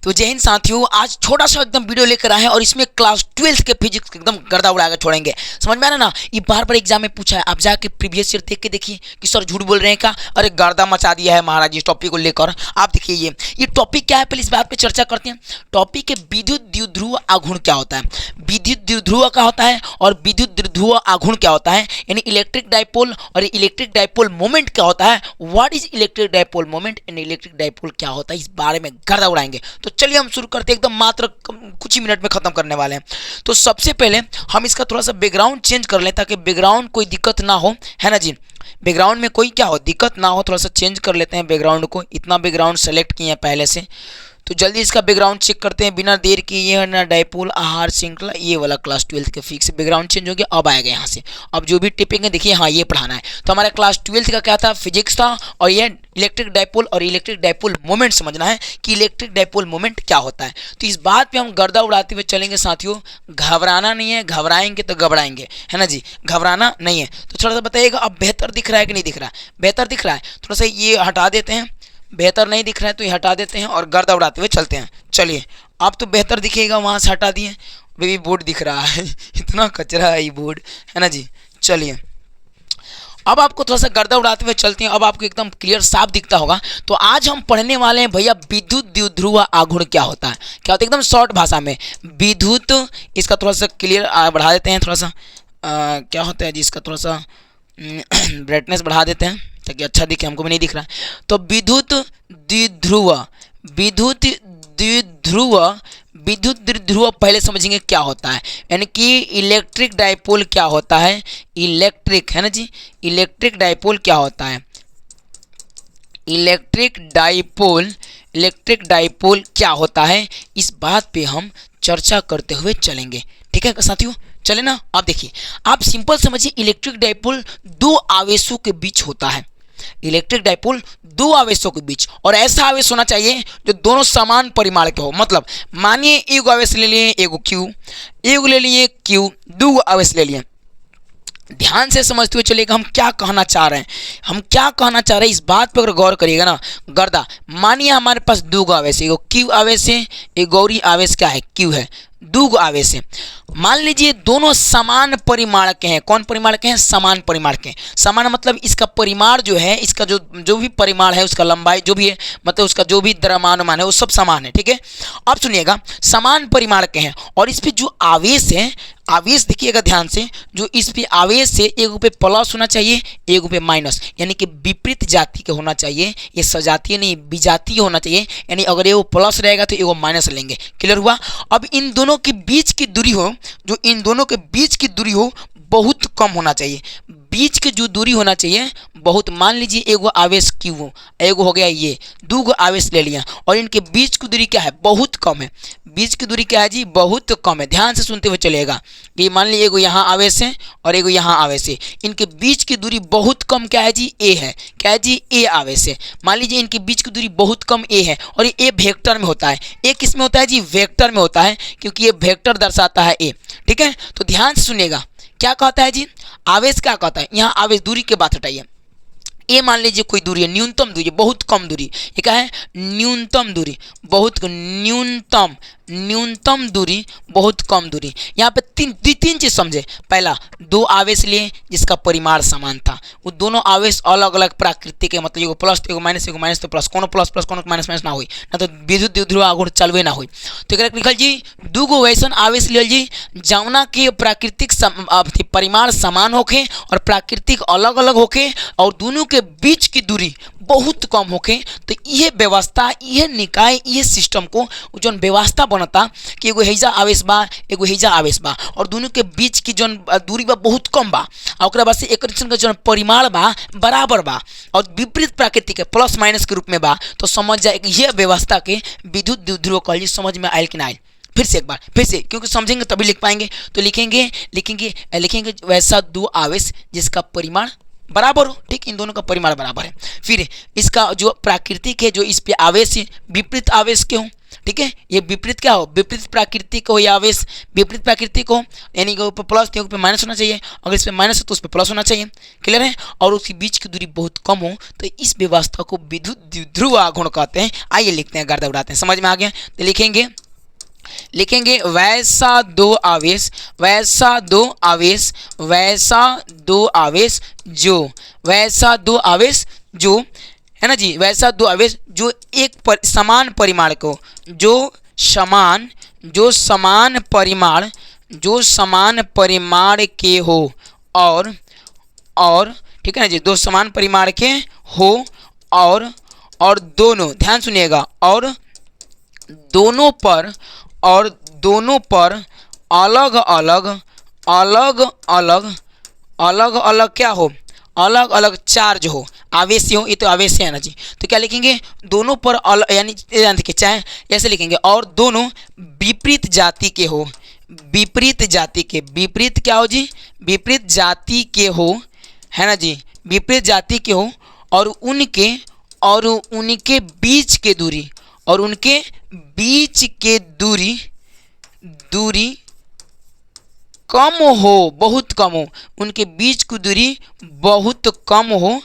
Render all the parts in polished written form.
तो जय हिंद साथियों, आज छोटा सा एकदम वीडियो लेकर आए हैं और इसमें क्लास 12 के फिजिक्स एकदम गर्दा उड़ा कर छोड़ेंगे। समझ में आ रहा ना, ये बार बार एग्जाम में पूछा है, आप जाके प्रीवियस ईयर देख के देखिए कि सर झूठ बोल रहे हैं क्या। अरे गर्दा मचा दिया है महाराज इस टॉपिक को लेकर। आप देखिए ये टॉपिक क्या है, पहले इस बात पे चर्चा करते हैं। टॉपिक है विद्युत द्विध्रुव आघूर्ण क्या होता है, विद्युत द्विध्रुव क्या होता है और विद्युत द्विध्रुव आघूर्ण क्या होता है, यानी इलेक्ट्रिक डाइपोल और इलेक्ट्रिक डाइपोल मोमेंट क्या होता है, what is electric dipole moment and electric dipole क्या होता है, इस बारे में गर्दा उड़ाएंगे। तो चलिए हम शुरू करते हैं, एकदम मात्र कुछ ही मिनट में खत्म करने वाले हैं। तो सबसे पहले हम इसका थोड़ा सा बैकग्राउंड चेंज कर लें ताकि बैकग्राउंड कोई दिक्कत ना हो, है ना जी। बैकग्राउंड में कोई क्या हो दिक्कत ना हो, थोड़ा सा चेंज कर लेते हैं बैकग्राउंड को। इतना बैकग्राउंड सेलेक्ट किए हैं पहले से, तो जल्दी इसका बैकग्राउंड चेक करते हैं बिना देर के। ये है ना डाइपोल आहार श्रृंखला, ये वाला क्लास 12 के फिक्स बैकग्राउंड चेंज हो गया। अब आएगा यहाँ से, अब जो भी टिपिंग देखिए, हाँ ये पढ़ाना है। तो हमारा क्लास 12 का क्या था, फिजिक्स था, और ये इलेक्ट्रिक डाइपोल और इलेक्ट्रिक डाइपोल मोमेंट समझना है कि इलेक्ट्रिक डाइपोल मोमेंट क्या होता है। तो इस बात पे हम गर्दा उड़ाते हुए चलेंगे साथियों। घबराना नहीं है, घबराएंगे तो घबराएंगे, है ना जी, घबराना नहीं है। तो थोड़ा सा बताइएगा अब बेहतर दिख रहा है कि नहीं दिख रहा है। बेहतर दिख रहा है, थोड़ा सा ये हटा देते हैं। बेहतर नहीं दिख रहा है तो ये हटा देते हैं और गर्दा उड़ाते हुए चलते हैं। चलिए अब तो बेहतर दिखेगा, वहाँ से हटा दिए। बेबी बोर्ड दिख रहा है इतना कचरा है ये बोर्ड, है ना जी। चलिए अब आपको थोड़ा सा गर्दा उड़ाते हुए चलते हैं, अब आपको एकदम क्लियर साफ दिखता होगा। तो आज हम पढ़ने वाले हैं भैया विद्युत द्विध्रुव आघूर्ण क्या होता है। क्या होता है एकदम शॉर्ट भाषा में विद्युत, इसका थोड़ा सा क्लियर बढ़ा देते हैं। थोड़ा सा क्या होता है जी, इसका थोड़ा सा ब्राइटनेस बढ़ा देते हैं ताकि अच्छा दिखे, हमको भी नहीं दिख रहा है। तो विद्युत द्विध्रुव, विद्युत द्विध्रुव, विद्युत द्विध्रुव पहले समझेंगे क्या होता है, यानी कि इलेक्ट्रिक डाइपोल क्या होता है। इलेक्ट्रिक, है ना जी, इलेक्ट्रिक डाइपोल क्या होता है, इलेक्ट्रिक डाइपोल, इलेक्ट्रिक डाइपोल क्या होता है, इस बात पे हम चर्चा करते हुए चलेंगे। ठीक है साथियों, चले ना। आप देखिए, आप सिंपल समझिए, इलेक्ट्रिक डाइपोल दो आवेशों के बीच होता है। इलेक्ट्रिक डाइपोल दो आवेशों के बीच, और ऐसा आवेश होना चाहिए जो दोनों समान परिमाण के हो। मतलब मानिए एक आवेश ले लिए एगो क्यू, एगो ले लिए क्यू, दो आवेश ले लिए। ध्यान से समझते हुए चलिएगा हम क्या कहना चाह रहे हैं, हम क्या कहना चाह रहे हैं, इस बात पर अगर गौर करिएगा ना गर्दा। मानिए हमारे पास दो आवेश है, एगो क्यू आवेश है, एक गौरी आवेश क्या है, क्यू है, दो आवेश है। मान लीजिए दोनों समान परिमाण के हैं। कौन परिमाण के हैं, समान परिमाण के। समान मतलब इसका परिमाण जो है, इसका जो भी परिमाण है, उसका लंबाई जो भी है, मतलब उसका जो भी द्रव्यमान है वो सब समान है। ठीक है, अब सुनिएगा, समान परिमाण के हैं और इस पे जो आवेश है, आवेश देखिएगा ध्यान से, जो इस पे आवेश है एक पे प्लस होना चाहिए, एक पे माइनस, यानी कि विपरीत जाति के होना चाहिए। ये सजातीय नहीं विजातीय होना चाहिए, यानी अगर ये वो प्लस रहेगा तो ये माइनस लेंगे। क्लियर हुआ। अब इन दोनों के बीच की दूरी हो, जो इन दोनों के बीच की दूरी हो बहुत कम होना चाहिए। बीच की जो दूरी होना चाहिए बहुत, मान लीजिए एगो आवेश क्यू हो, एगो हो गया ये, दो गो आवेश ले लिया और इनके बीच की दूरी क्या है, बहुत कम है। बीच की दूरी क्या है जी, बहुत कम है। ध्यान से सुनते हुए चलेगा कि मान लीजिए एगो यहाँ आवेश है और एगो यहाँ आवेश है, इनके बीच की दूरी बहुत कम क्या है जी, ए है। क्या है जी, ए आवेश है। मान लीजिए इनके बीच की दूरी बहुत कम ए है और ये ए वेक्टर में होता है। ए किस में होता है जी, वेक्टर में होता है, क्योंकि ये वेक्टर दर्शाता है ए। ठीक है, तो ध्यान से सुनिएगा क्या कहता है जी, आवेश क्या कहता है। यहाँ आवेश दूरी के बात हटाइए, ये मान लीजिए कोई दूरी है, न्यूनतम दूरी, बहुत कम दूरी, ये क्या है, न्यूनतम दूरी, बहुत न्यूनतम, न्यूनतम दूरी, बहुत कम दूरी। यहाँ पे तीन चीज समझे। पहला, दो आवेश लिए जिसका परिमाण समान था, वो दोनों आवेश अलग अलग प्रकृति के, मतलब एगो प्लस एगो माइनस तो प्लस, कोनो प्लस प्लस कोनो माइनस माइनस ना हुई, ना तो विद्युत द्विध्रुव आघूर्ण चलवे ना हुई। तो एक लिखल जी, दू गो वैसन आवेश लियल जी जौना के प्राकृतिक परिमाण समान होके और प्राकृतिक अलग अलग होके और दोनों के बीच की दूरी बहुत कम होके। तो यह व्यवस्था, यह निकाय, यह सिस्टम को जो व्यवस्था बनता कि एगो हैजा आवेश बा, एगो हैजा आवेश बा और दोनों के बीच की जो दूरी बा बहुत कम बा, और ओकरा बाद से एक जो परिमाण बा बराबर बा और विपरीत प्रकृति के प्लस माइनस के रूप में बा। तो समझ जाए कि यह व्यवस्था के विद्युत द्विध्रुव कहल जी। समझ में आयल कि ना आयल, फिर से एक बार, फिर से, क्योंकि समझेंगे तभी लिख पाएंगे। तो लिखेंगे लिखेंगे लिखेंगे वैसा दो आवेश जिसका परिमाण बराबर हो, ठीक, इन दोनों का परिमाण बराबर है। फिर इसका जो प्राकृतिक है, जो इस पे आवेश है, विपरीत आवेश के हो, ठीक है, ये विपरीत क्या हो, विपरीत प्राकृतिक हो, या आवेश विपरीत प्राकृतिक हो, यानी कि ऊपर प्लस तो ऊपर माइनस होना चाहिए, अगर इस पे माइनस है तो उस पर प्लस होना चाहिए। क्लियर है। और उसके बीच की दूरी बहुत कम हो तो इस व्यवस्था को विद्युत द्विध्रुव आघूर्ण कहते हैं। आइए लिखते हैं, गर्दा उड़ाते हैं, समझ में आ गया। तो लिखेंगे वैसा दो आवेश, वैसा दो आवेश, वैसा दो आवेश जो, वैसा दो आवेश जो, है ना जी, वैसा दो आवेश जो समान परिमाण को, जो समान परिमाण के हो, और ठीक है ना जी, दो समान परिमाण के हो, और दोनों, ध्यान सुनिएगा, और दोनों पर अलग अलग क्या हो, अलग अलग चार्ज हो, आवेश हो, ये तो आवेश है ना जी। तो क्या लिखेंगे, दोनों पर यानी देखिए, चाहे ऐसे लिखेंगे, और दोनों विपरीत जाति के हो, विपरीत जाति के, विपरीत क्या हो जी, विपरीत जाति के हो, है ना जी, विपरीत जाति के हो, और उनके बीच के दूरी, और उनके बीच के दूरी कम हो, बहुत कम हो, उनके बीच की दूरी बहुत कम हो,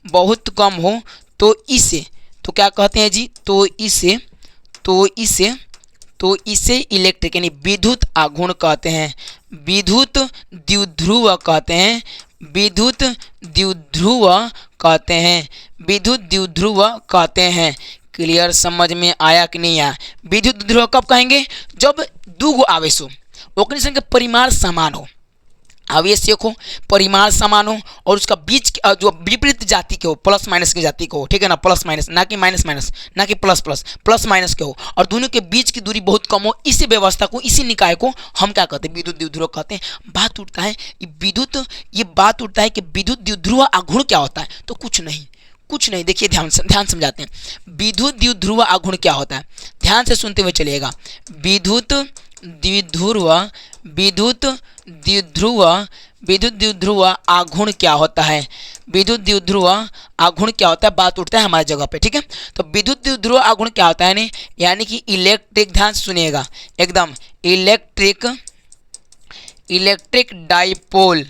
बहुत कम हो, तो इसे, तो क्या कहते हैं जी, तो इसे इलेक्ट्रिक यानी विद्युत आघूर्ण कहते हैं, विद्युत द्विध्रुव कहते हैं, विद्युत द्विध्रुव कहते हैं, विद्युत द्विध्रुव कहते हैं। क्लियर, समझ में आया कि नहीं आया। विद्युत द्विध्रुव कब कहेंगे, जब दो गो आवेश हो, ओकरे संगे परिमाण समान हो, आवेश एक हो, परिमाण समान हो, और उसका बीच जो विपरीत जाति के हो, प्लस माइनस की जाति को हो, ठीक है ना, प्लस माइनस, ना कि माइनस माइनस, ना कि प्लस प्लस, प्लस माइनस के हो, और दोनों के बीच की दूरी बहुत कम हो, इसी व्यवस्था को, इसी निकाय को हम क्या कहते हैं, विद्युत द्विध्रुव कहते हैं। बात उठता है ये बात उठता है कि विद्युत द्विध्रुव आघूर्ण क्या होता है, तो कुछ नहीं, देखिए ध्यान समझाते हैं। विद्युत द्विध्रुव आघूर्ण क्या होता है, ध्यान से सुनते हुए चलिएगा। विद्युत द्विध्रुव आघूर्ण क्या होता है, विद्युत द्विध्रुव आघूर्ण क्या होता है, बात उठता है हमारी जगह पे, ठीक है। तो विद्युत द्विध्रुव आघूर्ण क्या होता है, यानी कि इलेक्ट्रिक, ध्यान से सुनिएगा एकदम, electric dipole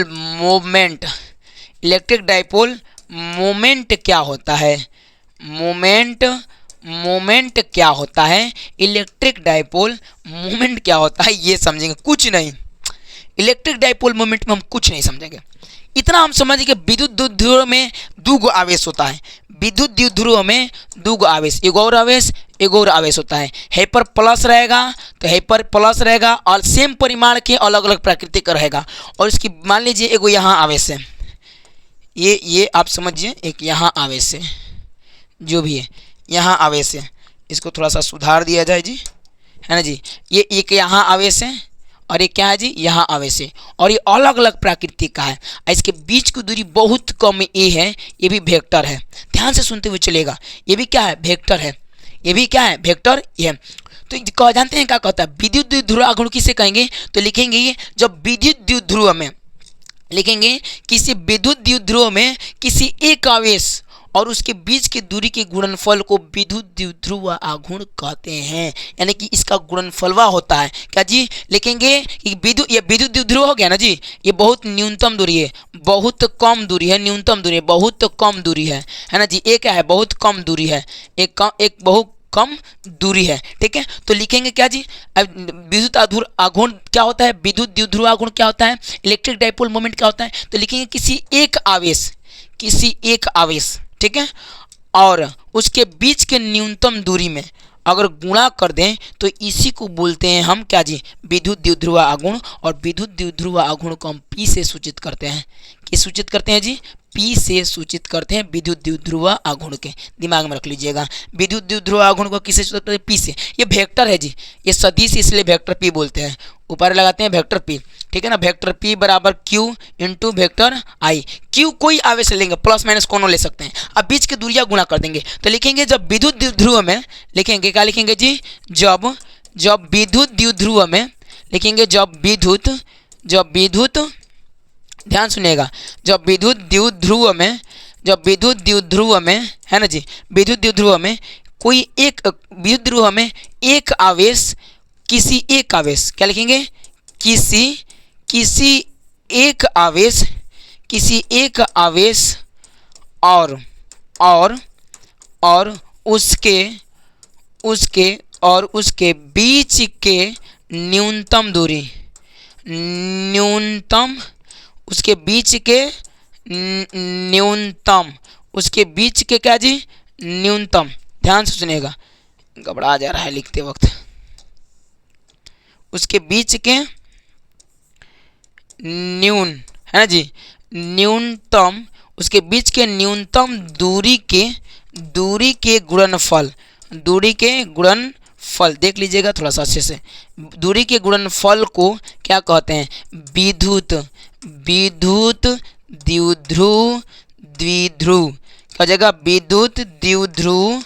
moment, electric dipole moment क्या होता है, मोमेंट क्या होता है, इलेक्ट्रिक डाइपोल मोमेंट क्या होता है, ये समझेंगे, कुछ नहीं। इलेक्ट्रिक डाइपोल मोमेंट में हम कुछ नहीं समझेंगे, इतना हम समझेंगे। विद्युत द्विध्रुव में दो गो आवेश होता है, विद्युत द्विध्रुव में दो गो आवेश, एक और आवेश होता है। है पर प्लस रहेगा तो है पर प्लस रहेगा, और सेम परिमाण के अलग अलग प्रकृति का रहेगा। और इसकी मान लीजिए एगो यहाँ आवेश है, ये आप समझिए, एक यहाँ आवेश है, जो भी है यहाँ आवेश है, इसको थोड़ा सा सुधार दिया जाए जी, है ना जी। ये एक यहाँ आवेश है, और ये क्या है जी, यहाँ आवेश है, और ये अलग अलग प्रकृति का है। इसके बीच की दूरी बहुत कम ए है, ये भी वेक्टर है, ध्यान से सुनते हुए चलेगा। ये भी क्या है, वेक्टर है, ये भी क्या है, वेक्टर ये। तो जानते हैं क्या कहता है, विद्युत द्विध्रुव आघूर्ण किसे कहेंगे, तो लिखेंगे ये, जब विद्युत द्विध्रुव में, लिखेंगे किसी विद्युत द्विध्रुव में किसी एक आवेश और उसके बीच की दूरी के गुणनफल को विद्युत द्विध्रुव आघूर्ण कहते हैं, यानी कि इसका गुणनफलवा होता है क्या जी, लिखेंगे कि ये विद्युत द्विध्रुव हो गया ना जी, ये बहुत न्यूनतम दूरी है, बहुत कम दूरी है, न्यूनतम दूरी है, बहुत कम दूरी है ना जी। एक क्या है, बहुत कम दूरी है, एक बहुत कम दूरी है, ठीक है। तो लिखेंगे क्या जी, विद्युत आघूर्ण क्या होता है, विद्युत द्विध्रुव आघूर्ण क्या होता है, इलेक्ट्रिक डाइपोल मोमेंट क्या होता है। तो लिखेंगे किसी एक आवेश, ठीक है, और उसके बीच के न्यूनतम दूरी में अगर गुणा कर दें तो इसी को बोलते हैं हम क्या जी, विद्युत द्विध्रुव आघूर्ण। और विद्युत द्विध्रुव आघूर्ण को हम P से सूचित करते हैं, किस सूचित करते हैं जी, P से सूचित करते हैं विद्युत द्विध्रुव आघूर्ण के, दिमाग में रख लीजिएगा। विद्युत द्विध्रुव आघूर्ण को किससे सूचित करते हैं, P से। ये वेक्टर है जी, ये सदिश इसलिए वेक्टर P बोलते हैं, ऊपर लगाते हैं वेक्टर P, ठीक है ना। वेक्टर P बराबर Q into vector I। Q कोई आवेश लेंगे, प्लस माइनस कोनो ले सकते हैं, अब बीच की दूरियां गुणा कर देंगे। तो लिखेंगे जब विद्युत द्विध्रुव में, लिखेंगे क्या लिखेंगे जी, जब विद्युत द्विध्रुव में, लिखेंगे जब विद्युत ध्यान सुनिएगा, जब विद्युत द्विध्रुव में है ना जी, विद्युत द्विध्रुव में कोई एक विद्युत ध्रुव में एक आवेश, किसी एक आवेश, क्या लिखेंगे, किसी एक आवेश और उसके बीच के न्यूनतम दूरी, उसके बीच के क्या जी, न्यूनतम, ध्यान से सुनिएगा, घबरा जा रहा है लिखते वक्त, उसके बीच के है ना जी, न्यूनतम, उसके बीच के न्यूनतम दूरी के गुणनफल, देख लीजिएगा थोड़ा सा अच्छे से, दूरी के गुणनफल को क्या कहते हैं, विद्युत द्विध्रुव, क्या हो जाएगा, विद्युत द्विध्रुव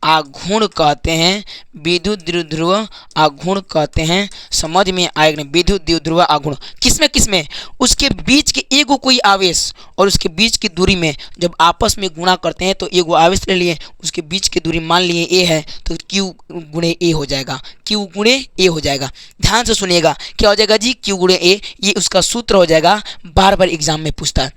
आघूर्ण कहते हैं, विद्युत द्विध्रुव आघूर्ण कहते हैं। समझ में आएगा नहीं, विद्युत द्विध्रुव आघूर्ण किसमें, उसके बीच के एगो कोई आवेश और उसके बीच की दूरी में जब आपस में गुणा करते हैं तो एगो आवेश ले लिए, उसके बीच की दूरी मान लिए ए है तो Q गुणे ए हो जाएगा, Q गुणे ए हो जाएगा। ध्यान से सुनिएगा, क्या हो जाएगा जी, Q गुणे ए, ये उसका सूत्र हो जाएगा, बार बार एग्जाम में पूछता है।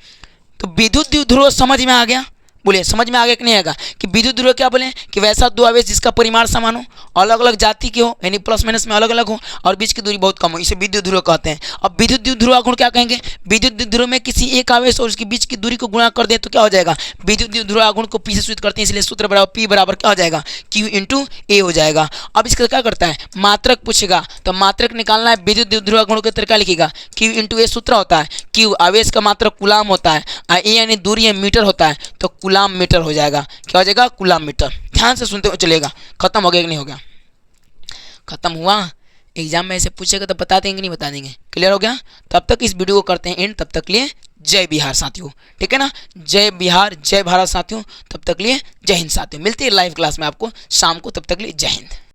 तो विद्युत द्विध्रुव समझ में आ गया, बोलिए समझ में आ गया कि नहीं आएगा, कि विद्युत ध्रुव क्या बोले, कि वैसा दो आवेश जिसका परिमाण समान हो, अलग अलग जाति के हो, यानी प्लस माइनस में अलग अलग हो और बीच की दूरी बहुत कम हो, इसे विद्युत ध्रुव कहते हैं। अब विद्युत द्विध्रुव आघूर्ण क्या कहेंगे, विद्युत द्विध्रुव में किसी एक आवेश और उसके बीच की दूरी को गुणा कर दे तो क्या हो जाएगा, विद्युत द्विध्रुव आघूर्ण को पी से सूचित करते हैं, इसलिए सूत्र बराबर P बराबर क्या हो जाएगा, Q इंटू ए हो जाएगा। अब इसका क्या करता है, मात्रक पूछेगा तो मात्रक निकालना है, विद्युत द्विध्रुव आघूर्ण का तरीका लिखेगा, Q इंटू ए सूत्र होता है, Q आवेश का मात्रक कूलाम होता है, ए यानी दूरी है मीटर होता है, तो कूलाम मीटर हो जाएगा, क्या हो जाएगा, कूलाम मीटर। ध्यान से सुनते हुए चलेगा, खत्म हो गया कि नहीं हो गया, खत्म हुआ। एग्जाम में ऐसे पूछेगा तो बता देंगे नहीं बता देंगे, क्लियर हो गया। तब तक इस वीडियो को करते हैं एंड, तब तक लिए जय बिहार साथियों, ठीक है ना, जय बिहार जय भारत साथियों, तब तक लिए जय हिंद साथियों। मिलते हैं लाइव क्लास में आपको शाम को, तब तक लिए जय हिंद।